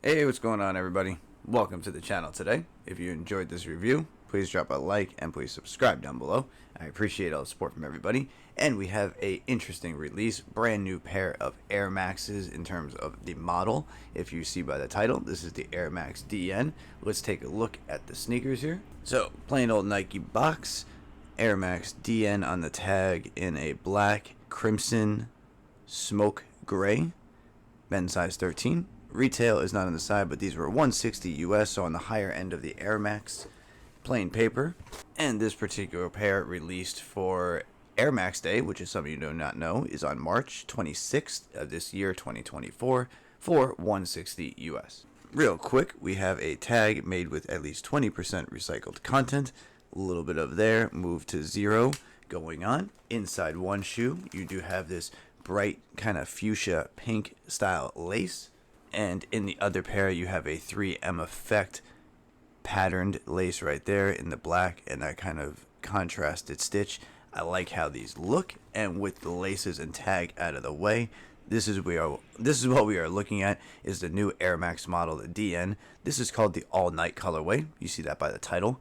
Hey, what's going on, everybody? Welcome to the channel today. If you enjoyed this review, please drop a like and please subscribe down below. I appreciate all the support from everybody. And we have a interesting release, brand new pair of Air Maxes in terms of the model. If you see by the title, this is the Air Max DN. Let's take a look at the sneakers here. So, plain old Nike box, Air Max DN on the tag in a black, crimson, smoke gray, men's size 13. Retail is not on the side, but these were $160 US, so on the higher end of the Air Max. Plain paper. And this particular pair released for Air Max Day, which is something you do not know, is on March 26th of this year, 2024, for $160 US. Real quick, we have a tag made with at least 20% recycled content. A little bit of there, move to 0 going on. Inside one shoe, you do have this bright kind of fuchsia pink style lace. And in the other pair, you have a 3M effect patterned lace right there in the black and that kind of contrasted stitch. I like how these look, and with the laces and tag out of the way, this is what we are looking at is the new Air Max model, the DN. This is called the All Night colorway. You see that by the title.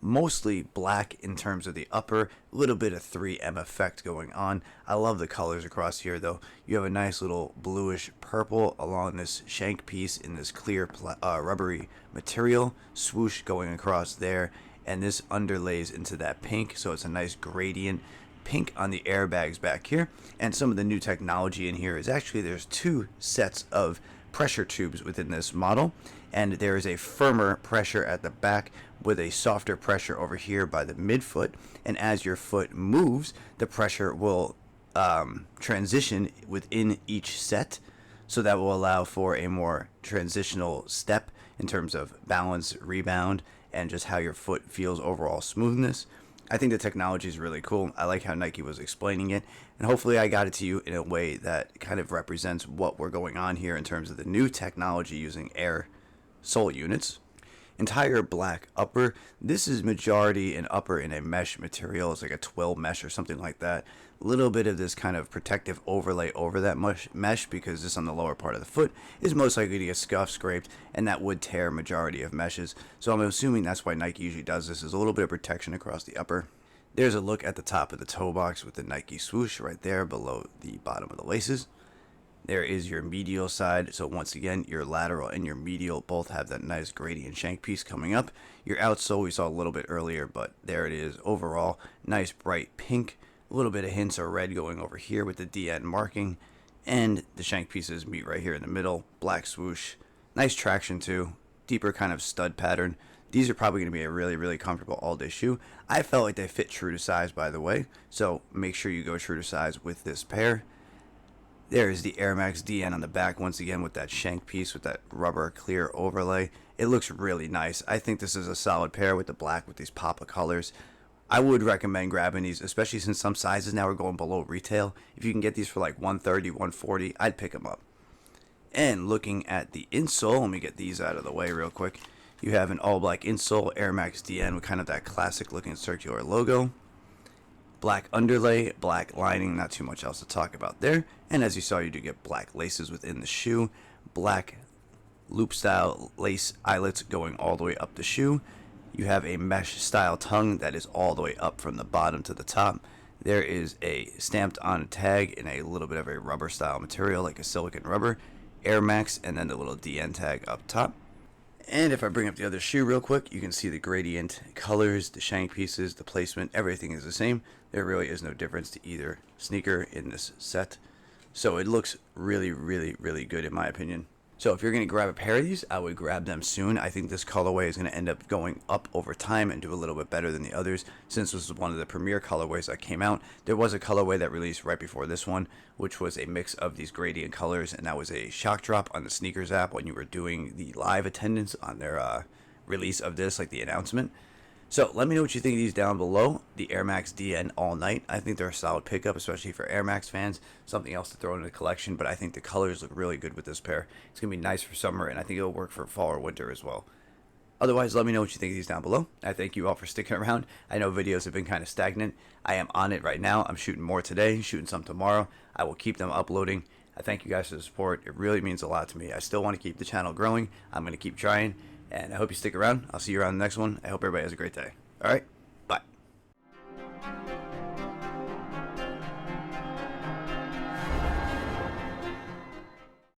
Mostly black in terms of the upper, a little bit of 3M effect going on. I love the colors across here though. You have a nice little bluish purple along this shank piece in this clear rubbery material, swoosh going across there, and this underlays into that pink, so it's a nice gradient pink on the airbags back here. And some of the new technology in here is actually there's two sets of pressure tubes within this model, and there is a firmer pressure at the back with a softer pressure over here by the midfoot, and as your foot moves, the pressure will transition within each set, so that will allow for a more transitional step in terms of balance, rebound, and just how your foot feels overall smoothness. I think the technology is really cool. I like how Nike was explaining it, and hopefully I got it to you in a way that kind of represents what we're going on here in terms of the new technology using air sole units. Entire black upper. This is majority an upper in a mesh material. It's like a twill mesh or something like that. A little bit of this kind of protective overlay over that mesh, because this on the lower part of the foot is most likely to get scuffed, scraped, and that would tear majority of meshes. So I'm assuming that's why Nike usually does this, is a little bit of protection across the upper. There's a look at the top of the toe box with the Nike swoosh right there below the bottom of the laces. There is your medial side, so once again, your lateral and your medial both have that nice gradient shank piece coming up. Your outsole we saw a little bit earlier, but there it is. Overall, nice bright pink, a little bit of hints of red going over here with the DN marking, and the shank pieces meet right here in the middle. Black swoosh, nice traction too, deeper kind of stud pattern. These are probably going to be a really, really comfortable all-day shoe. I felt like they fit true to size, by the way, so make sure you go true to size with this pair. There is the Air Max DN on the back once again with that shank piece with that rubber clear overlay. It looks really nice. I think this is a solid pair with the black with these pop of colors. I would recommend grabbing these, especially since some sizes now are going below retail. If you can get these for like $130, $140, I'd pick them up. And looking at the insole, let me get these out of the way real quick. You have an all black insole, Air Max DN with kind of that classic looking circular logo. Black underlay, black lining, not too much else to talk about there. And as you saw, you do get black laces within the shoe, black loop style lace eyelets going all the way up the shoe. You have a mesh style tongue that is all the way up from the bottom to the top. There is a stamped on tag in a little bit of a rubber style material, like a silicone rubber, Air Max, and then the little DN tag up top. And if I bring up the other shoe real quick, you can see the gradient colors, the shank pieces, the placement, everything is the same. There really is no difference to either sneaker in this set. So it looks really, really, really good in my opinion. So if you're going to grab a pair of these, I would grab them soon. I think this colorway is going to end up going up over time and do a little bit better than the others, since this was one of the premier colorways that came out. There was a colorway that released right before this one, which was a mix of these gradient colors, and that was a shock drop on the Sneakers app when you were doing the live attendance on their release of this, like the announcement. So let me know what you think of these down below. The Air Max DN All Night. I think they're a solid pickup, especially for Air Max fans. Something else to throw into the collection, but I think the colors look really good with this pair. It's going to be nice for summer, and I think it'll work for fall or winter as well. Otherwise, let me know what you think of these down below. I thank you all for sticking around. I know videos have been kind of stagnant. I am on it right now. I'm shooting more today, shooting some tomorrow. I will keep them uploading. I thank you guys for the support. It really means a lot to me. I still want to keep the channel growing. I'm going to keep trying, and I hope you stick around. I'll see you around the next one. I hope everybody has a great day. All right?